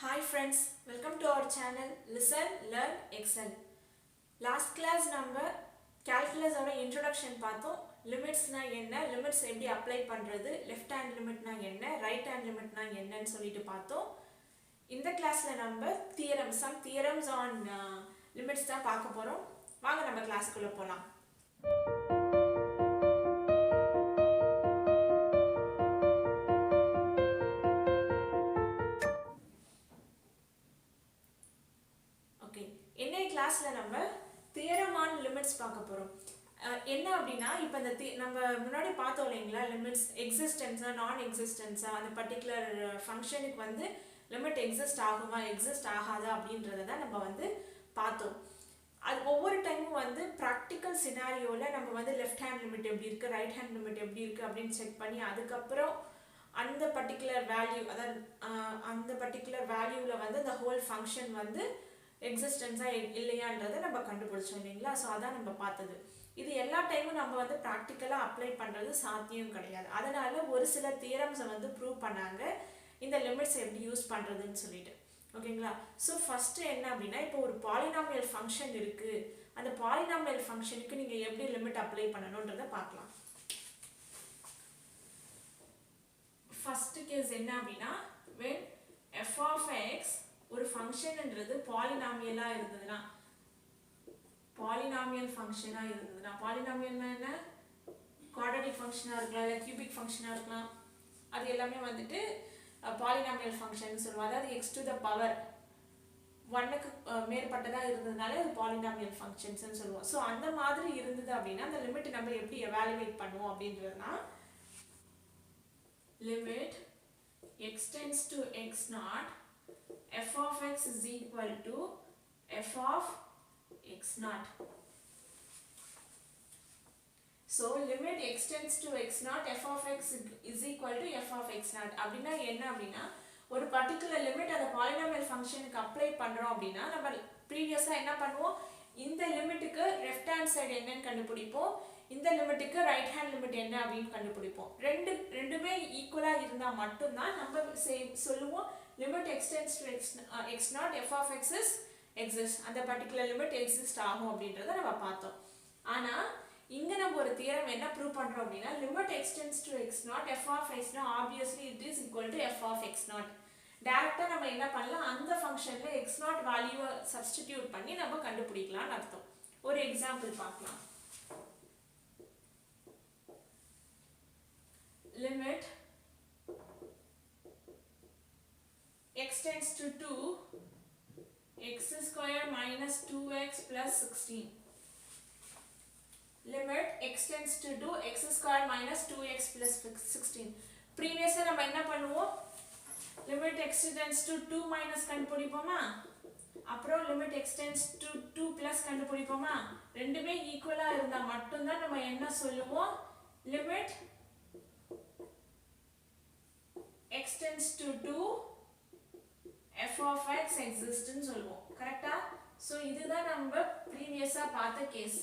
Hi friends, welcome to our channel Listen, Learn, Excel. Last class number calculus oda introduction பார்த்தோம். Limits na என்ன, limits எப்படி apply பண்றது, left hand limit na என்ன, right hand limit na என்னன்னு சொல்லிட்டு பார்த்தோம். இந்த கிளாஸ்ல நம்ம some theorems on limits தான் பார்க்க போறோம். வாங்க நம்ம கிளாஸ்க்குள்ள போலாம். இன்னைக்கு கிளாஸ்ல நம்ம theorem on limits பார்க்க போறோம். என்ன அப்படினா இப்போ நம்ம முன்னாடி பார்த்தோம் இல்லைங்களா, லிமிட்ஸ் எக்ஸிஸ்டன்ஸா நான் எக்ஸிஸ்டன்ஸா, அந்த பர்టిక్యులர் ஃபங்க்ஷனுக்கு வந்து லிமிட் எக்ஸிஸ்ட் ஆகுமா எக்ஸிஸ்ட் ஆகாதா அப்படின்றத தான் நம்ம வந்து பார்த்தோம். அது ஒவ்வொரு டைமும் வந்து பிராக்டிக்கல் சினாரியோல நம்ம வந்து லெஃப்ட் ஹேண்ட் லிமிட் எப்படி இருக்கு, ரைட் ஹேண்ட் லிமிட் எப்படி இருக்கு அப்படின்னு செக் பண்ணி அதுக்கப்புறம் அந்த பர்టిక్యులர் வேல்யூ, அதாவது அந்த பர்టిక్యులர் வேல்யூல வந்து the whole function வந்து எக்ஸிஸ்டன்ஸா இல்லையான்றதை நம்ம கண்டுபிடிச்சோம் இல்லைங்களா. ஸோ அதான் நம்ம பார்த்தது. இது எல்லா டைமும் நம்ம வந்து ப்ராக்டிக்கலாக அப்ளை பண்ணுறது சாத்தியம் கிடையாது. அதனால ஒரு சில தியரம்ஸை வந்து ப்ரூவ் பண்ணாங்க இந்த லிமிட்ஸ் எப்படி யூஸ் பண்ணுறதுன்னு சொல்லிட்டு. ஓகேங்களா. ஸோ ஃபஸ்ட்டு என்ன அப்படின்னா, இப்போ ஒரு பாலினாமியல் ஃபங்க்ஷன் இருக்குது, அந்த பாலினாமியல் ஃபங்க்ஷனுக்கு நீங்கள் எப்படி லிமிட் அப்ளை பண்ணணுன்றதை பார்க்கலாம். ஃபர்ஸ்ட் கேஸ் என்ன அப்படின்னா, when f of x ஒரு ஃபங்க்ஷன்ன்றது பாலினாமியலா இருந்ததுன்னா, பாலினாமியல் ஃபங்க்ஷனா இருந்ததுன்னா, பாலினாமியல்னா என்ன, குவாட்ராட்டிக் ஃபங்க்ஷனா இருக்கலாம், இல்லை கியூபிக் ஃபங்க்ஷனா இருக்கலாம், அது எல்லாமே வந்துட்டு பாலினாமியல் ஃபங்க்ஷன் சொல்லுவோம். அதாவது x to the power 1க்கு மேற்பட்டதா இருந்ததுனால அது பாலினாமியல் ஃபங்க்ஷன்ஸ்னு சொல்லுவோம். ஸோ அந்த மாதிரி இருந்தது அப்படின்னா அந்த லிமிட் நம்ம எப்படி எவாலுவேட் பண்ணுவோம் அப்படின்றதுனா, limit x tends to x naught f of x is equal to f of x naught. So limit x tends to x naught f of x is equal to f of x naught. அப்படினா என்ன அப்படினா, ஒரு particular limit அந்த polynomial ஃபங்க்ஷனுக்கு apply பண்றோம் அப்படினா நம்ம ப்ரீவியஸா என்ன பண்ணுவோம், இந்த லிமிட்டுக்கு லெஃப்ட் ஹேண்ட் சைடு என்னன்னு கண்டுபிடிப்போம், இந்த லிமிட்டுக்கு ரைட் ஹேண்ட் லிமிட் என்ன அப்படின்னு கண்டுபிடிப்போம். ரெண்டுமே ஈக்குவலா இருந்தா மட்டும் தான் நம்ம சொல்லுவோம் limit x tends to x naught f of x is exists, அந்த பர்టిక్యులர் லிமிட் எக்ஸிஸ்ட் ஆகும் அப்படின்றத நம்ம பார்த்தோம். ஆனா இங்க நம்ம ஒரு தியரம் என்ன ப்ரூவ் பண்றோம் அப்படின்னா, limit x tends to x naught f of x naught obviously it is equal to f of x naught. டைரக்டா நம்ம என்ன பண்ணலாம், அந்த ஃபங்க்ஷன்ல x naught வேல்யூவை சப்ஸ்டிட்யூட் பண்ணி நம்ம கண்டுபிடிக்கலாம்னு அர்த்தம். ஒரு எக்ஸாம்பிள் பார்க்கலாம். Limit x tends to 2 x square minus 2x plus 16. Limit x tends to 2 x square minus 2x plus 16. Previously நம்ம என்ன பண்ணுவோம், limit x tends to 2 minus கண்டுபிடிப்போமா, அப்புறம் limit x tends to 2 plus கண்டுபிடிப்போமா. ரெண்டுமே ஈக்குவலா இருந்தா மட்டும் தான் நம்ம என்ன சொல்லுவோம், limit x tends to 2 f of x exists ன்னு சொல்லுவோம். கரெக்ட்டா? சோ இதுதான் நம்ம ப்ரீவியஸா பார்த்த கேஸ்.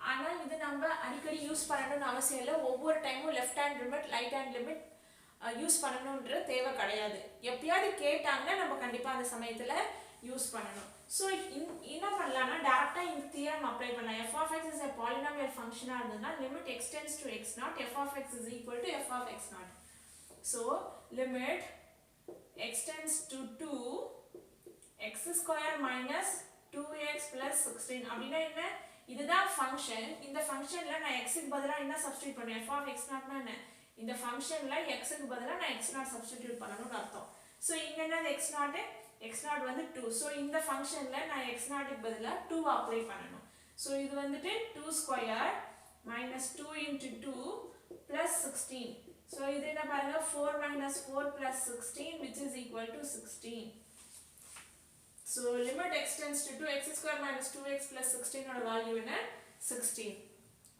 ஆனா இது நம்ம அடிக்கடி யூஸ் பண்ணணும்னு அவசியம் இல்லை. ஒவ்வொரு டைமும் left hand limit right hand limit use பண்ணணும்ன்ற தேவை கிடையாது. எப்பயாவது கேட்டாங்கன்னா நம்ம கண்டிப்பா அந்த சமயத்துல யூஸ் பண்ணணும். சோ என்ன பண்ணலாம்னா, டைரக்டா இந்த தியரம் அப்ளை பண்ணலாம். f of x is a polynomial function இருந்ததுன்னா limit x tends to x naught f of x is equal to f of x naught. So limit x tends to 2 x square minus 2x plus 16. அப்படினா என்ன, இதுதான் function. இந்த ஃபங்க்ஷன்ல நான் x க்கு பதிலா என்ன சப்ஸ்டிட்யூட் பண்ணுவேன், f of x naught னா என்ன, இந்த ஃபங்க்ஷன்ல x க்கு பதிலா நான் x naught சப்ஸ்டிட்யூட் பண்ணனும்னு அர்த்தம். சோ இங்க என்ன x naught வந்து 2. சோ இந்த ஃபங்க்ஷன்ல நான் x naught க்கு பதிலா 2 அப்ளை பண்ணனும். சோ இது வந்துட்டு 2 square minus 2 into 2 plus 16. So இது என்ன பாருங்க, 4 minus 4 plus 16 which is equal to 16. So limit x tends to 2 x square minus 2x plus 16 ஓட வேல்யூ என்ன, 16.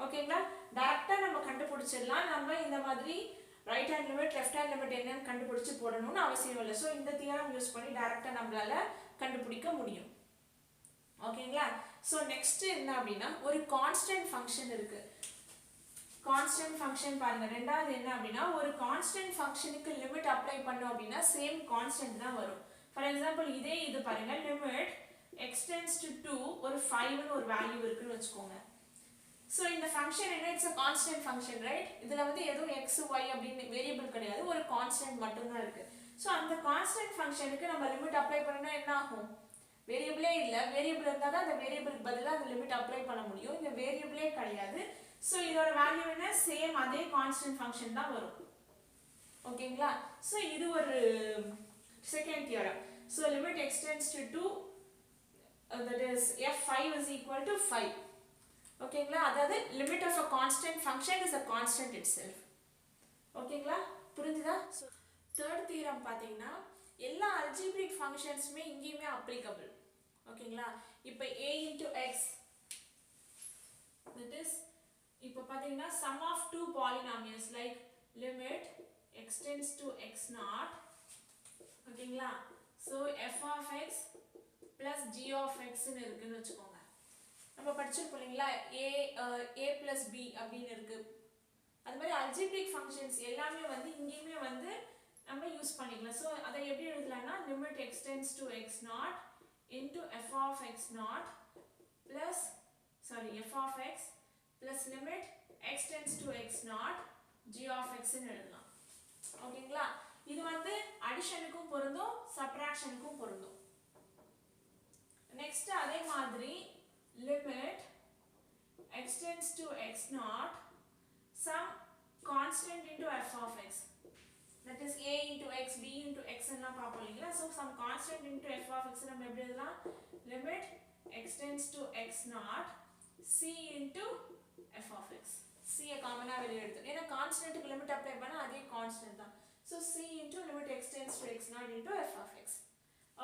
ஓகேங்களா. டைரக்டா நம்ம கண்டுபிடிச்சிடலாம். நம்ம இந்த மாதிரி right hand limit left hand limit என்னன்னு கண்டுபிடிச்சு போடணும்னு அவசியம் இல்லை. ஸோ இந்த தியரம் யூஸ் பண்ணி டைரக்டா நம்மளால கண்டுபிடிக்க முடியும். ஓகேங்களா. ஸோ நெக்ஸ்ட் என்ன அப்படின்னா, ஒரு கான்ஸ்டன்ட் ஃபங்க்ஷன் இருக்கு. கான்ஸ்டன்ட் ஃபங்க்ஷன் பாருங்க. ரெண்டாவது என்ன அப்படின்னா ஒரு கான்ஸ்டன்ட் ஃபங்க்ஷனுக்கு லிமிட் அப்ளை பண்ணோம் அப்படின்னா சேம் கான்ஸ்டன்ட் தான் வரும். ஃபார் எக்ஸாம்பிள் இது பாருங்க, லிமிட் x tends to 2 ஒரு 5ன்னு ஒரு வேல்யூ இருக்குன்னு வச்சுக்கோங்க. ஸோ இந்த ஃபங்க்ஷன் என்ன, it's a constant function right. இதில் வந்து எதுவும் x y அப்படின்னு வேரியபிள் கிடையாது, ஒரு கான்ஸ்டன்ட் மட்டும்தான் இருக்கு. ஸோ அந்த கான்ஸ்டன்ட் ஃபங்க்ஷனுக்கு நம்ம லிமிட் அப்ளை பண்ணா என்ன ஆகும், வேரியபிளே இல்லை, வேரியபிள் இருந்தால் தான் அந்த வேரியபிளுக்கு பதிலாக அந்த லிமிட் அப்ளை பண்ண முடியும். இந்த வேரியபிளே கிடையாது. ஸோ இதோட வேல்யூ என்ன, சேம் அதே கான்ஸ்டன்ட் ஃபங்க்ஷன் தான் வரும். ஓகேங்களா. ஸோ இது ஒரு second theorem. So limit x tends to 2 that is f5 is equal to 5. ஓகேங்களா. அதாவது limit of a constant function is a constant itself. ஓகேங்களா, புரிஞ்சுதா. ஸோ தேர்ட் தியரம் பார்த்தீங்கன்னா எல்லா அல்ஜிப்ரிக் ஃபங்க்ஷன்ஸுமே இங்கேயுமே அப்ளிகபிள். ஓகேங்களா. இப்போ a into x that is இப்போ பார்த்தீங்கன்னா sum of two polynomials like limit x tends to x naught. ஓகேங்களா. So f of x plus g of x ன்னு இருக்குன்னு வச்சுக்கோங்க. நம்ம படிச்சிருப்போம் இல்லைங்களா, a plus b அப்படின்னு இருக்கு. அது மாதிரி அல்ஜிப்ரிக் ஃபங்க்ஷன்ஸ் எல்லாமே வந்து இங்கேயுமே வந்து நம்ம யூஸ் பண்ணிக்கலாம். ஸோ அதை எப்படி எழுதலாம்னா limit x tends to x naught into f of x naught plus f of x plus limit x tends to x naught g of x ன்னு எழுதலாம். ஓகேங்களா. இது வந்து அடிஷனுக்கும் பொருந்தும், சப்ட்ராக்ஷனுக்கும் பொருந்தும். நெக்ஸ்ட் அதே மாதிரி limit x tends to x naught some constant into f of x, that is a into x, b into x எல்லாம் பார்ப்போம் இல்லைங்களா. So some constant into f of x நம்ம எப்படி எழுதலாம், limit x tends to x naught c into f of x. c காமனாக வெளியே எடுத்து, ஏன்னா கான்ஸ்டன்ட்டுக்கு லிமிட் அப்ளை பண்ணால் அதே கான்ஸ்டன்ட் தான். So c into limit x tends to x naught into f of x.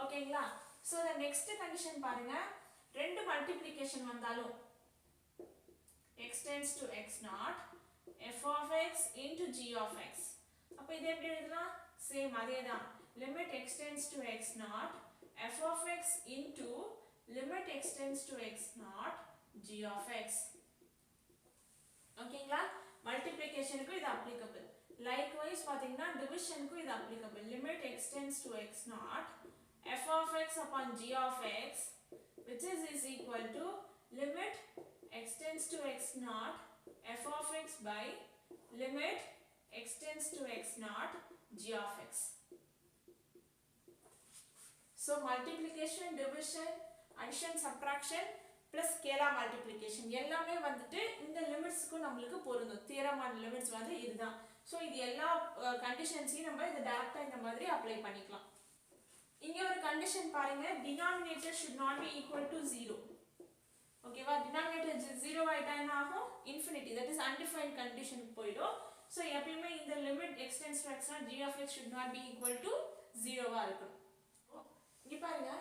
ஓகேங்களா. ஸோ the next condition பாருங்க, ரெண்டு மல்டிப்ளிகேஷன் வந்தாலும் x tends to x naught f of x into g of x. அப்போ இது எப்படி எழுதலாம், same அதே தான், limit x tends to x naught f of x into limit x tends to x naught g of x. ஓகேங்களா. மல்டிப்ளிகேஷனுக்கு இது applicable. Likewise பார்த்தீங்கன்னா டிவிஷனுக்கு இது applicable. limit x tends to x naught f of x upon g of x which is equal to limit x tends to x naught f of x by limit x tends to x naught g of x. So multiplication, division, addition, subtraction plus scalar multiplication எல்லாமே வந்துட்டு இந்த லிமிட்ஸ்க்கு நமக்கு பொருந்தும். தியரமான limits வந்து இதுதான். So இது எல்லா கண்டிஷன்ஸையும் நம்ம இதை டைரக்டா இந்த மாதிரி அப்ளை பண்ணிக்கலாம். இங்க ஒரு கண்டிஷன் பாருங்க, denominator should not be equal to 0. ஓகேவா. denominator 0 ஆயிட்டா என்ன ஆகும், infinity, that is undefined condition போய்டும். சோ எப்பவுமே இந்த limit x tends to x naught g of x should not be equal to 0 ஆ இருக்கணும். இங்க பாருங்க,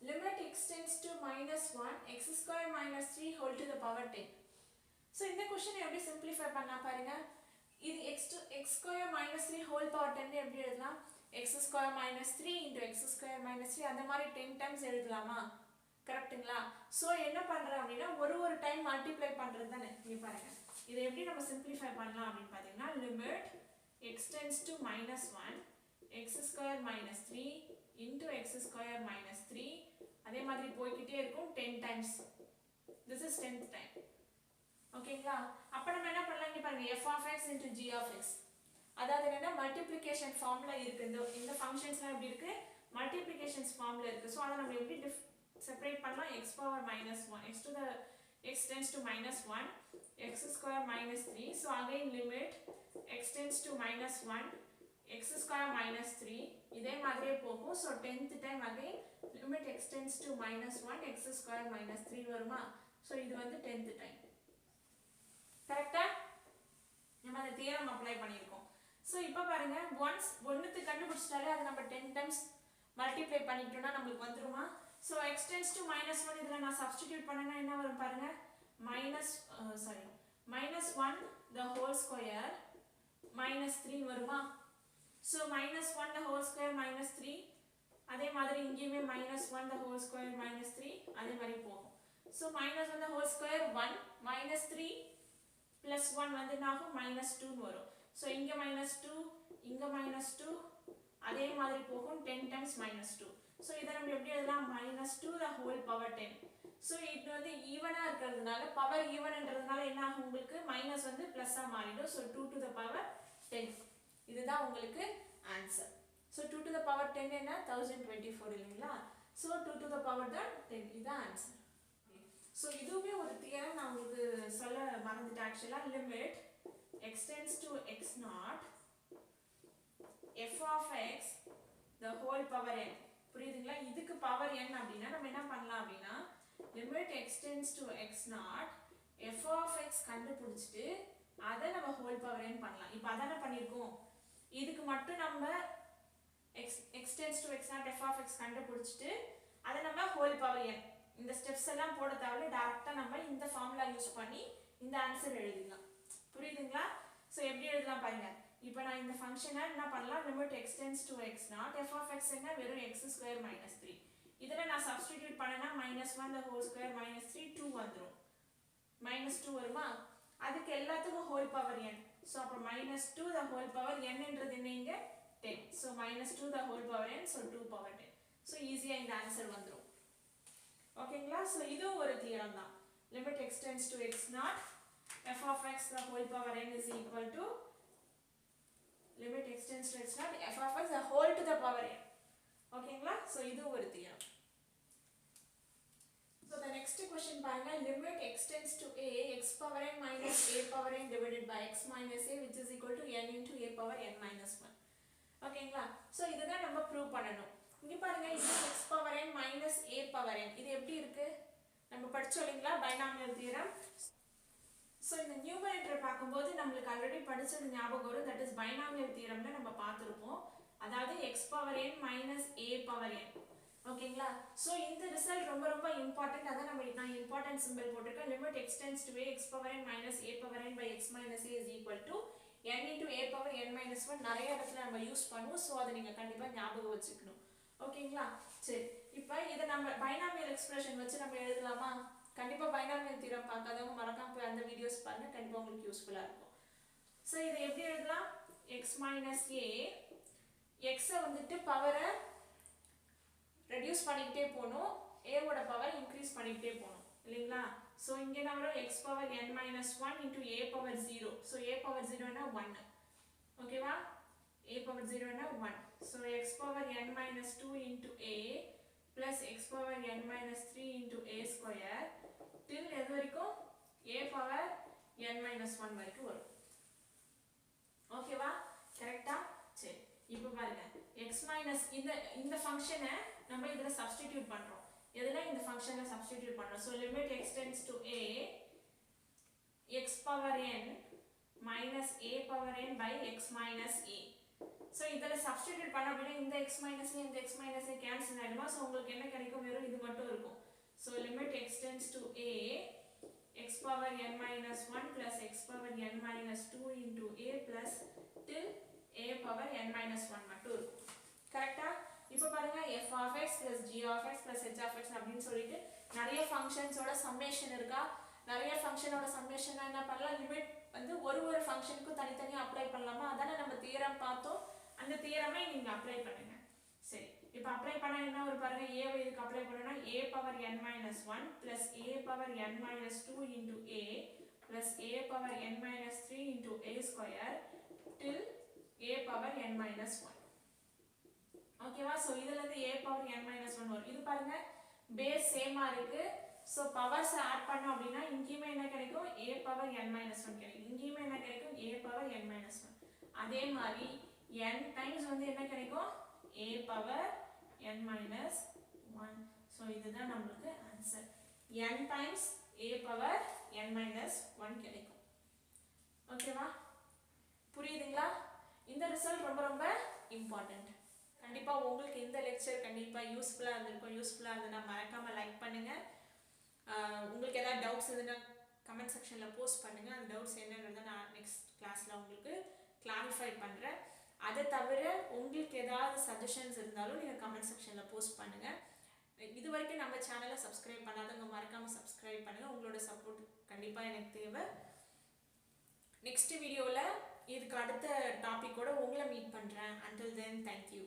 limit x tends to -1 x square minus 3 whole to the power 10. So இந்த question எப்படி simplify பண்ணா பாருங்க, இது x square minus 3 whole power 10 எப்படி எழுதலாம், x square minus 3 into x square minus 3 அந்த மாதிரி 10 times எழுதலாமா, கரெக்ட்டுங்களா. சோ என்ன பண்றேன் அப்படினா ஒரு டைம் மல்டிப்ளை பண்றது தானே. இங்க பாருங்க, இதை எப்படி நம்ம சிம்பிளிஃபை பண்ணலாம் அப்படினு பாத்தீங்கன்னா limit x tends to -1 x square minus 3 into x square minus 3 அதே மாதிரி போயிட்டே இருக்கும் 10 times. This is 10th time. ஓகேங்களா. அப்ப நம்ம என்ன பண்ணலாம், இங்க பாருங்க f of x into g of x, அதாவது என்ன மல்டிப்ளிகேஷன் ஃபார்ம்ல இருக்கு. இந்த ஃபங்க்ஷன்ஸ்லாம் எப்படி இருக்கு, மல்டிப்ளிகேஷன்ஸ் ஃபார்ம்ல இருக்கு. சோ அத நம்ம எப்படி செப்பரேட் பண்ணலாம், x power -1 x to the x tends to -1 x square minus 3. so again limit x tends to -1 x square minus 3 இதே மாதிரியே போகும். so 10th time again limit x tends to -1 x square minus 3 வருமா. so இது வந்து 10th time. கரெக்ட்டா நம்ம அந்த theorem apply பண்ணிருக்கோம். so இப்போ பாருங்க, once ஒண்ணுத்து கண்டுபிடிச்சிட்டாலே அது நம்ம 10 times மல்டிப்ளை பண்ணிட்டோம்னா நமக்கு வந்துருமா. so x tends to -1 இதல நான் சப்ஸ்டிட்யூட் பண்ணனா என்ன வரும் பாருங்க, -1 the whole square minus 3 வருமா. so -1 the whole square minus 3 அதே மாதிரி இங்கேயுமே -1 the whole square minus 3 அதே மாதிரி போகும். so -1 the whole square 1 -3 plus 1 வந்து என்ன ஆகும் -2 வரும். ஸோ இங்கே -2 இங்கே -2 அதே மாதிரி போகும் 10 டைம்ஸ் -2. ஸோ இதை நம்ம எப்படி எழுதலாம் -2 the whole power 10. ஸோ இது வந்து ஈவனாக இருக்கிறதுனால பவர் ஈவன்ன்றதுனால என்ன ஆகும் உங்களுக்கு மைனஸ் வந்து ப்ளஸ்ஸாக மாறிடும். ஸோ 2 to the power 10 இதுதான் உங்களுக்கு answer. So 2 to the power 10 என்ன 1024 இல்லைங்களா. ஸோ 2 to the power 10 இதுதான் ஆன்சர். ஸோ இதுவுமே ஒரு தியரம் நான் உங்களுக்கு சொல்ல மறந்துட்டேன் ஆக்சுவலாக. Limit x tends to x naught f of x the whole power n. புரியுதுங்களா. இதுக்கு பவர் n அப்படின்னா நம்ம என்ன பண்ணலாம் அப்படின்னா limit x tends to x naught f of x கண்டுபிடிச்சிட்டு அதை நம்ம ஹோல் பவர் n பண்ணலாம். இப்போ அதானே பண்ணியிருக்கோம். இதுக்கு மட்டும் நம்ம x tends to x naught f of x கண்டுபிடிச்சிட்டு அதை நம்ம ஹோல் பவர் n இந்த ஸ்டெப்ஸ் எல்லாம் போட தேவையில்ல. டைரக்டாக நம்ம இந்த ஃபார்முலா யூஸ் பண்ணி இந்த ஆன்சர் எழுதிடலாம். புரியுதுங்களா. ஸோ எப்படி எழுதலாம் பாருங்க. இப்போ நான் இந்த ஃபங்க்ஷனை என்ன பண்ணலாம் limit x tends to x naught f of x என்ன வெறும் x square minus 3. இதில் நான் சப்ஸ்டிடியூட் பண்ணனா -1 the whole square minus 3 2 வந்துடும். -2 வருமா. அதுக்கு எல்லாத்துக்கும் ஹோல் பவர் n. ஸோ அப்போ -2 the whole power n என்றது என்ன இங்கே 10. So -2 the whole power n. So 2 power 10. So ஈஸியாக இந்த ஆன்சர் வந்துடும். ஓகேங்களா. ஸோ இதுவும் ஒரு தியரம் தான். Limit x tends to x naught f of x the whole power n is equal to limit x tends to x naught f of x the whole to the power n. ஓகேங்களா. So இதுவும் ஒரு theorem. So the next question பாருங்க. limit x tends to a x power n minus a power n divided by x minus a which is equal to n into a power n minus 1. ஓகேங்களா. So இதுதான் நம்ம prove பண்ணணும். இங்க பாருங்க இது x power n minus a power n இது எப்படி இருக்கு நம்ம படிச்சோம் இல்லைங்களா பைனாமியல் தியரம். ஸோ இந்த நியூமரேட்டர் பார்க்கும்போது நம்மளுக்கு ஆல்ரெடி படிச்சது ஞாபகம் வரும். தட் இஸ் பைனாமியல் தியரம்னு நம்ம பார்த்துருப்போம். அதாவது x power n minus a power n. ஓகேங்களா. ஸோ இந்த ரிசல்ட் ரொம்ப ரொம்ப இம்பார்ட்டன்ட். அதான் நான் இம்பார்ட்டன்ட் சிம்பிள் போட்டிருக்கேன். Limit x tends to a x power n minus a power n by x minus a is equal to n into a power n minus 1 நிறைய இடத்துல நம்ம யூஸ் பண்ணுவோம். ஸோ அதை நீங்கள் கண்டிப்பாக ஞாபகம் வச்சுக்கணும். ஓகேங்களா. சரி இப்போ இதை நம்ம பைனாமியல் எக்ஸ்பிரஷன் வச்சு நம்ம எழுதலாமா. கண்டிப்பாக பைனாமியல் தியரம் பார்க்காதவங்க மறக்காம போய் அந்த வீடியோஸ் பாருங்க. கண்டிப்பாக உங்களுக்கு யூஸ்ஃபுல்லாக இருக்கும். ஸோ இதை எப்படி எழுதலாம் x minus a எக்ஸை வந்துட்டு பவரை ரெடியூஸ் பண்ணிக்கிட்டே போகணும். ஏவோட பவர் இன்க்ரீஸ் பண்ணிக்கிட்டே போகணும் இல்லைங்களா. ஸோ இங்கே என்ன வரும் x power n minus 1 into a power 0. So a power 0 என்ன 1. ஓகேவா. a power 0 என்ன 1. So x power n minus 2 into a plus x power n minus 3 into a square till எது வரைக்கும் a power n minus 1 வரைக்கும் வரும். ஓகேவா. கரெக்டா. சரி இப்போ பாருங்க x minus இந்த ஃபங்க்ஷனை நம்ம இதில் சப்ஸ்டிடியூட் பண்ணுறோம். எதில் இந்த ஃபங்க்ஷனை சப்ஸ்டிடியூட் பண்ணுறோம். So limit x tends to a x power n minus a power n by x minus a. So இதில் சப்ஸ்டிடியூட் பண்ண அப்படின்னா இந்த x minus a இந்த x minus a கேன்சல் ஆகிடுமா. ஸோ உங்களுக்கு என்ன கிடைக்கும் வெறும் இது மட்டும் இருக்கும். So limit x tends to a x power n minus 1 plus x power n minus 2 into a plus till a power n minus 1 மட்டும் இருக்கும். கரெக்டா. இப்போ பாருங்க f of x plus g of x plus h of x அப்படின்னு சொல்லிட்டு நிறைய ஃபங்க்ஷன்ஸோட summation இருக்கா. நிறைய ஃபங்க்ஷனோட சம்மேஷன் என்ன பண்ணலாம் லிமிட் வந்து ஒரு ஃபங்க்ஷனுக்கும் தனித்தனியாக அப்ளை பண்ணலாமா. அதானே நம்ம தியரம் பார்த்தோம். அந்த தியரமே நீங்கள் அப்ளை பண்ணுங்க. சரி இப்போ அப்ளை பண்ண என்ன ஒரு பாருங்க ஏவை இதுக்கு அப்ளை பண்ணனா a power n minus 1 plus a power n minus 2 into a plus a power n minus 3 into a square till a power n minus 1. ஓகேவா. ஸோ இதுலேருந்து a power n minus 1 வரும். இது பாருங்க பேஸ் சேமாக இருக்கு. So powers add பண்ணோம் அப்படின்னா இங்கேயுமே என்ன கிடைக்கும் a power n minus 1 கிடைக்கும். இங்கேயுமே என்ன கிடைக்கும் a power n minus 1. அதே மாதிரி n டைம்ஸ் வந்து என்ன கிடைக்கும் a power n minus 1. So இதுதான் நம்மளுக்கு answer. n times a power n minus 1 கிடைக்கும். ஓகேவா. புரியுதுங்களா. இந்த ரிசல்ட் ரொம்ப ரொம்ப இம்பார்ட்டன்ட். கண்டிப்பாக உங்களுக்கு இந்த லெக்சர் கண்டிப்பாக யூஸ்ஃபுல்லாக இருந்திருக்கும். யூஸ்ஃபுல்லாக இருந்ததுன்னா மறக்காமல் லைக் பண்ணுங்கள். உங்களுக்கு ஏதாவது டவுட்ஸ் இருந்ததுன்னா கமெண்ட் செக்ஷனில் போஸ்ட் பண்ணுங்கள். அந்த டவுட்ஸ் என்னன்றதை நான் நெக்ஸ்ட் கிளாஸில் உங்களுக்கு கிளாரிஃபை பண்ணுறேன். அதை தவிர உங்களுக்கு ஏதாவது சஜஷன்ஸ் இருந்தாலும் நீங்கள் கமெண்ட் செக்ஷனில் போஸ்ட் பண்ணுங்கள். இது வரைக்கும் நம்ம சேனலை சப்ஸ்கிரைப் பண்ணாதவங்க மறக்காமல் சப்ஸ்கிரைப் பண்ணுங்கள். உங்களோட சப்போர்ட் கண்டிப்பாக எனக்கு தேவை. நெக்ஸ்ட் வீடியோவில் இதுக்கு அடுத்த டாப்பிக்கோட உங்களை மீட் பண்ணுறேன். until then thank you.